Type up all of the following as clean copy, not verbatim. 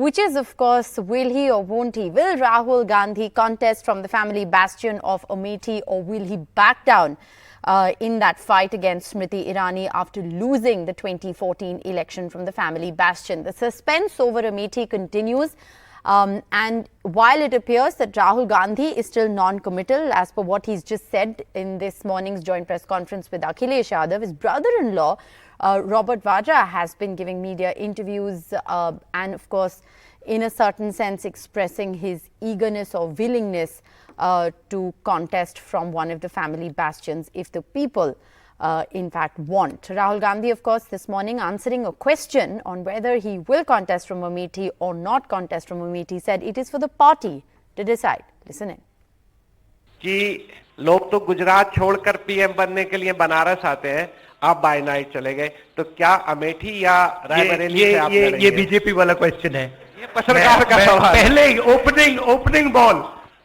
which is, of course, will he or won't he? Will Rahul Gandhi contest from the family bastion of Amethi, or will he back down in that fight against Smriti Irani after losing the 2014 election from the family bastion? The suspense over Amethi continues. And while it appears that Rahul Gandhi is still non-committal, as per what he's just said in this morning's joint press conference with Akhilesh Yadav, his brother-in-law, Robert Vadra, has been giving media interviews and, of course, in a certain sense, expressing his eagerness or willingness to contest from one of the family bastions if the people in fact want. Rahul Gandhi, of course, this morning answering a question on whether he will contest from Amethi or not contest from Amethi, said it is for the party to decide. Listen in. कि लोग तो गुजरात छोड़कर PM बनने के लिए बनारस आते हैं, आप बाय नाइट चले गए, तो क्या अमेठी या रायबरेली से आप लड़ेंगे? ये बीजेपी वाला क्वेश्चन है। ये पत्रकार का सवाल। पहले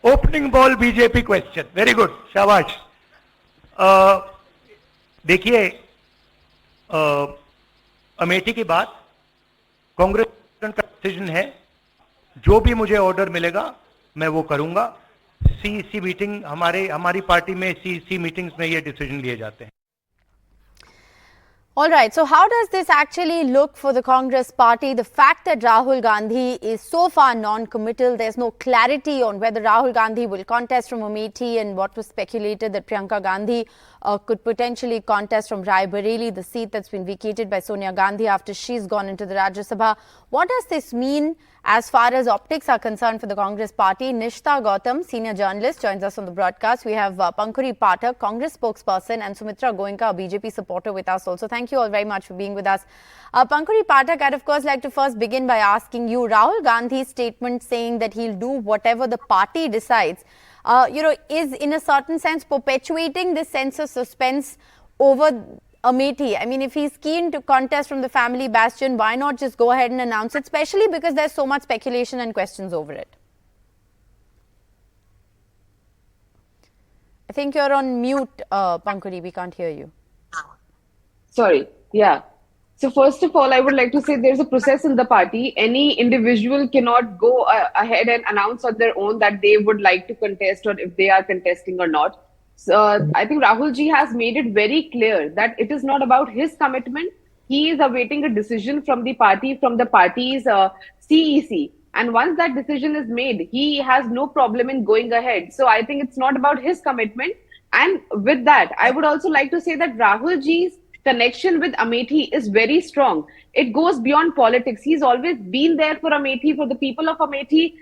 opening ball BJP question. Very good, शाबाश। देखिए, अमेठी की बात कांग्रेस का डिसीजन है। जो भी मुझे ऑर्डर मिलेगा मैं वो करूंगा। सीईसी मीटिंग, हमारी पार्टी में सीईसी मीटिंग्स में ये डिसीजन लिए जाते हैं। All right, so how does this actually look for the Congress party? The fact that Rahul Gandhi is so far non-committal, there's no clarity on whether Rahul Gandhi will contest from Amethi, and what was speculated that Priyanka Gandhi could potentially contest from Raebareli, the seat that's been vacated by Sonia Gandhi after she's gone into the Rajya Sabha. What does this mean as far as optics are concerned for the Congress party? Nishtha Gautam, senior journalist, joins us on the broadcast. We have Pankuri Pathak, Congress spokesperson, and Sumitra Goenka, a BJP supporter, with us also. Thank you all very much for being with us. Pankuri Pathak, I'd of course like to first begin by asking you, Rahul Gandhi's statement saying that he'll do whatever the party decides, is in a certain sense perpetuating this sense of suspense over Amethi. I mean, if he's keen to contest from the family bastion, why not just go ahead and announce it, especially because there's so much speculation and questions over it? I think you're on mute, Pankuri. We can't hear you. Sorry. Yeah. So first of all, I would like to say there's a process in the party. Any individual cannot go ahead and announce on their own that they would like to contest or if they are contesting or not. So I think Rahul ji has made it very clear that it is not about his commitment. He is awaiting a decision from the party, from the party's CEC. And once that decision is made, he has no problem in going ahead. So I think it's not about his commitment. And with that, I would also like to say that Rahul ji's connection with Amethi is very strong. It goes beyond politics. He's always been there for Amethi, for the people of Amethi.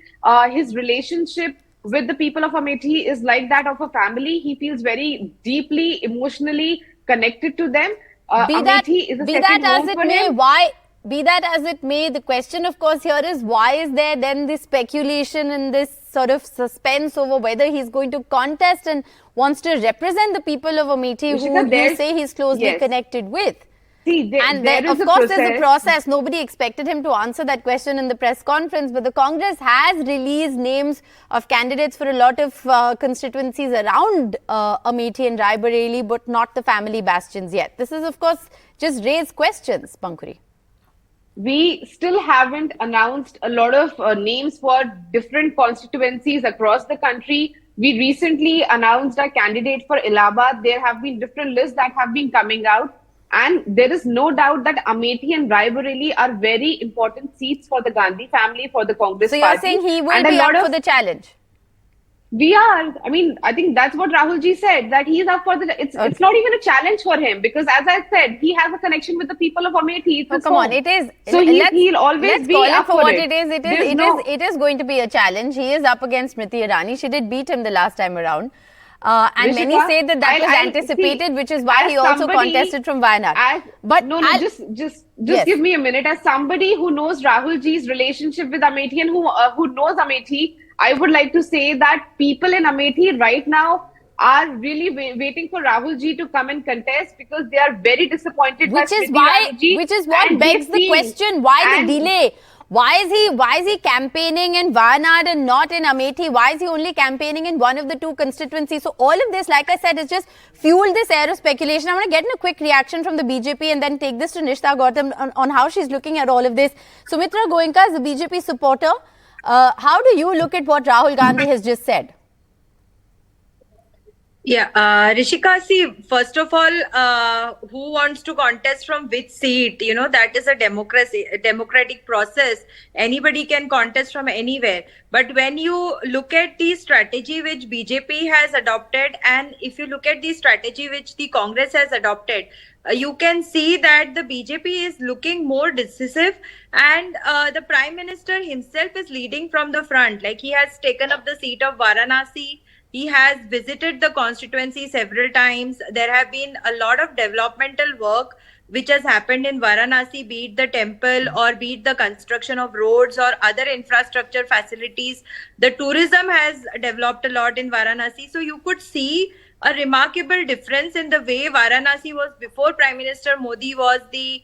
His relationship with the people of Amethi is like that of a family. He feels very deeply, emotionally connected to them. Amethi is a second home for him. Be that as it may, the question, of course, here is why is there then this speculation and this sort of suspense over whether he's going to contest and wants to represent the people of Amethi, who you say he's closely connected with? See, of course, there's a process. Nobody expected him to answer that question in the press conference, but the Congress has released names of candidates for a lot of constituencies around Amethi and Raebareli, but not the family bastions yet. This is, of course, just raised questions, Pankuri. We still haven't announced a lot of names for different constituencies across the country. We recently announced a candidate for Allahabad. There have been different lists that have been coming out. And there is no doubt that Amethi and Raebareli are very important seats for the Gandhi family, for the Congress party. So you're saying he will be up for the challenge? We are. I mean, I think that's what Rahul ji said, that he is up for the... It's not even a challenge for him, because as I said, he has a connection with the people of Amethi. Oh, come on, it is. So he'll always be up for it. It is going to be a challenge. He is up against Smriti Irani. She did beat him the last time around. And Rishika, many say that was anticipated, which is why he also contested from Wayanad. But just give me a minute. As somebody who knows Rahul ji's relationship with Amethi and who knows Amethi, I would like to say that people in Amethi right now are really waiting for Rahul ji to come and contest, because they are very disappointed. Which is what begs the question: why the delay? Why is he campaigning in Wayanad and not in Amethi? Why is he only campaigning in one of the two constituencies? So all of this, like I said, is just fueled this air of speculation. I want to get in a quick reaction from the BJP and then take this to Nishtha Gautam on how she's looking at all of this. Sumitra Goenka is a BJP supporter. How do you look at what Rahul Gandhi has just said? Yeah, Rishika, see, first of all, who wants to contest from which seat? You know, that is a democratic process. Anybody can contest from anywhere. But when you look at the strategy which BJP has adopted, and if you look at the strategy which the Congress has adopted, you can see that the BJP is looking more decisive, and the Prime Minister himself is leading from the front. Like, he has taken up the seat of Varanasi. He has visited the constituency several times. There have been a lot of developmental work which has happened in Varanasi, be it the temple or be it the construction of roads or other infrastructure facilities. The tourism has developed a lot in Varanasi. So you could see a remarkable difference in the way Varanasi was before Prime Minister Modi was the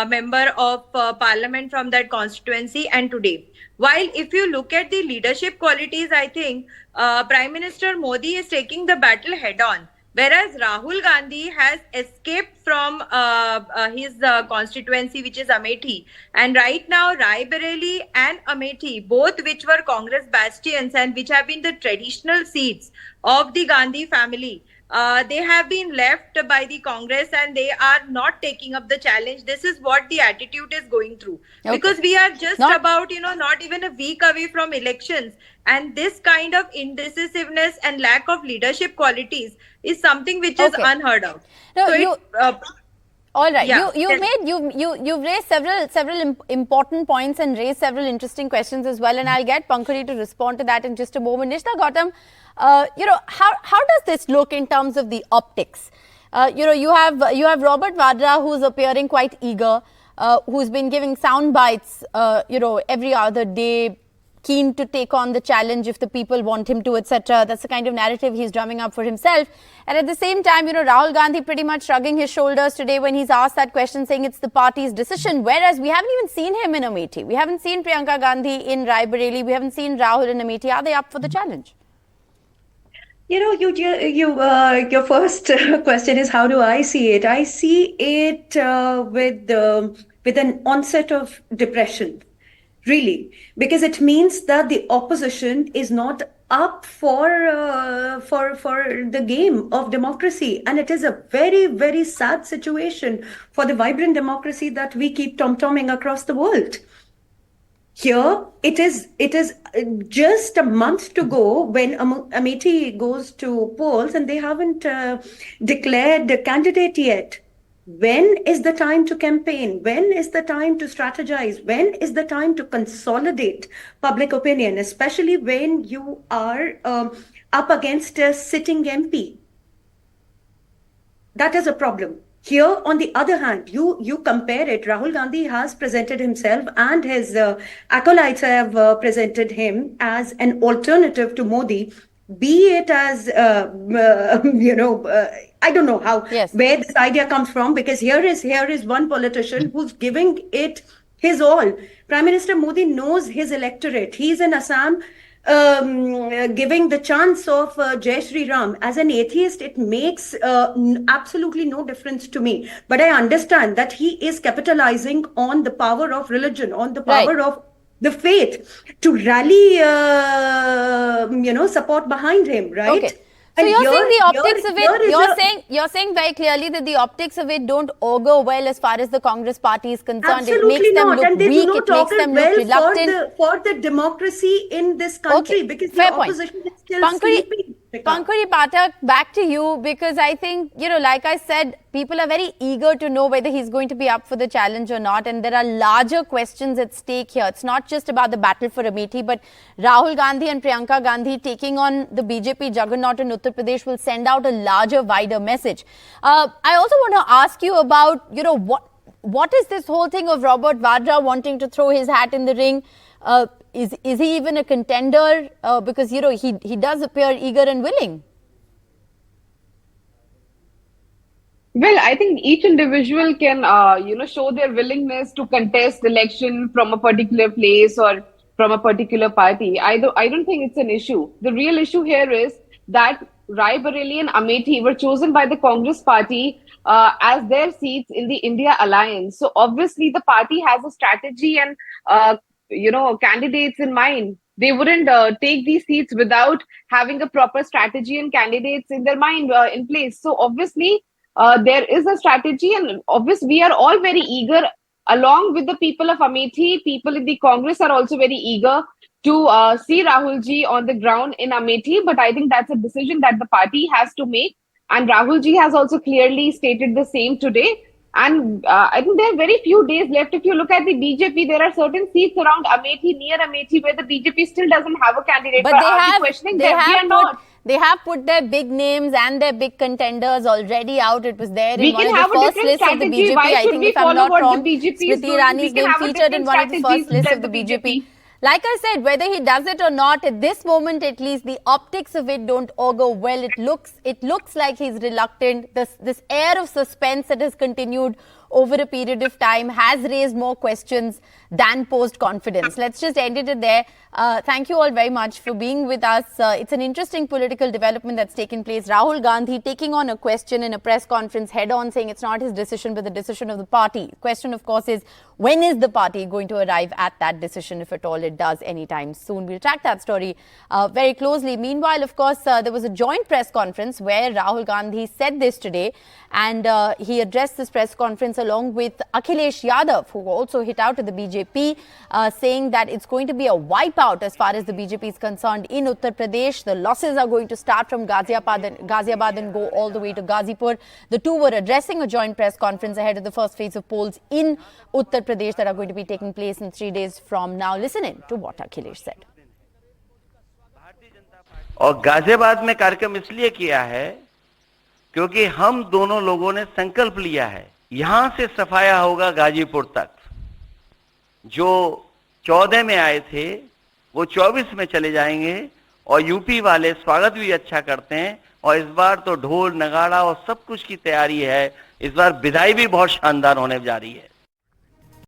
member of parliament from that constituency and today. While if you look at the leadership qualities, I think Prime Minister Modi is taking the battle head on, whereas Rahul Gandhi has escaped from his constituency, which is Amethi. And right now, Rai Bareli and Amethi, both which were Congress bastions and which have been the traditional seats of the Gandhi family, they have been left by the Congress and they are not taking up the challenge. This is what the attitude is going through. Okay. Because we are just about, not even a week away from elections. And this kind of indecisiveness and lack of leadership qualities is something which is unheard of. No, so all right. Yeah. You've raised several important points and raised several interesting questions as well. And I'll get Pankari to respond to that in just a moment. Nishtha Gautam, how does this look in terms of the optics? You have Robert Vadra, who's appearing quite eager, who's been giving sound bites, every other day, keen to take on the challenge if the people want him to, etc. That's the kind of narrative he's drumming up for himself. And at the same time, Rahul Gandhi pretty much shrugging his shoulders today when he's asked that question, saying it's the party's decision. Whereas we haven't even seen him in Amethi. We haven't seen Priyanka Gandhi in Rai Bareli. We haven't seen Rahul in Amethi. Are they up for the challenge? Your first question is, how do I see it? I see it with an onset of depression. Really, because it means that the opposition is not up for the game of democracy, and it is a very, very sad situation for the vibrant democracy that we keep tom-tomming across the world. Here, it is just a month to go when Amethi goes to polls, and they haven't declared the candidate yet. When is the time to campaign? When is the time to strategize? When is the time to consolidate public opinion, especially when you are up against a sitting MP? That is a problem. Here, on the other hand, you compare it. Rahul Gandhi has presented himself and his acolytes have presented him as an alternative to Modi, be it as, I don't know where this idea comes from, because here is one politician who's giving it his all. Prime Minister Modi knows his electorate. He's in Assam giving the chance of Jai Shri Ram. As an atheist, it makes absolutely no difference to me. But I understand that he is capitalizing on the power of religion, on the power of the faith to rally, support behind him, right? Okay. So you're saying the optics of it, you're saying very clearly that the optics of it don't augur well as far as the Congress party is concerned. Absolutely it makes them not. look And they weak, do not it makes them look reluctant. for the democracy in this country, because the opposition is still sleeping. Pankari Pathak, back to you, because I think, like I said, people are very eager to know whether he's going to be up for the challenge or not. And there are larger questions at stake here. It's not just about the battle for Amethi, but Rahul Gandhi and Priyanka Gandhi taking on the BJP juggernaut in Uttar Pradesh will send out a larger, wider message. I also want to ask you about, what is this whole thing of Robert Vadra wanting to throw his hat in the ring? Is he even a contender? Because, he does appear eager and willing. Well, I think each individual can, show their willingness to contest election from a particular place or from a particular party. I don't think it's an issue. The real issue here is that Rai Bareli and Amethi were chosen by the Congress party as their seats in the India alliance. So obviously, the party has a strategy and, candidates in mind. They wouldn't take these seats without having a proper strategy and candidates in their mind in place. So obviously, there is a strategy, and obviously, we are all very eager, along with the people of Amethi. People in the Congress are also very eager to see Rahul ji on the ground in Amethi. But I think that's a decision that the party has to make, and Rahul ji has also clearly stated the same today. And I think there are very few days left. If you look at the BJP, there are certain seats around Amethi, near Amethi, where the BJP still doesn't have a candidate. But are we questioning them? We are not. They have put their big names and their big contenders already out. It was there We in one can of have the a first different lists of the strategy. BJP. Why I should think we if I'm follow not what the wrong, BJP is Smriti doing? Irani's We can name have a featured in different one of the first strategy lists than of the the BJP. BJP. Like I said, whether he does it or not, at this moment at least, the optics of it don't augur well. It looks like he's reluctant. This air of suspense that has continued over a period of time has raised more questions than posed confidence. Let's just end it there. Thank you all very much for being with us. It's an interesting political development that's taken place. Rahul Gandhi taking on a question in a press conference head on, saying it's not his decision but the decision of the party. The question, of course, is when is the party going to arrive at that decision, if at all it does anytime soon? We'll track that story very closely. Meanwhile, of course, there was a joint press conference where Rahul Gandhi said this today, and he addressed this press conference along with Akhilesh Yadav, who also hit out at the BJP, saying that it's going to be a wipeout as far as the BJP is concerned in Uttar Pradesh. The losses are going to start from Ghaziabad and go all the way to Ghazipur. The two were addressing a joint press conference ahead of the first phase of polls in Uttar Pradesh that are going to be taking place in 3 days from now. Listen in to what Akhilesh said. और गाजियाबाद में कार्यक्रम इसलिए किया है क्योंकि हम दोनों लोगों ने संकल्प लिया है, यहां से सफाया होगा गाजीपुर तक। जो 14 में आए थे वो 24 में चले जाएंगे, और यूपी वाले स्वागत भी अच्छा करते हैं, और इस बार तो ढोल नगाड़ा और सब कुछ की तैयारी है। इस बार विदाई भी बहुत शानदार होने जा रही है।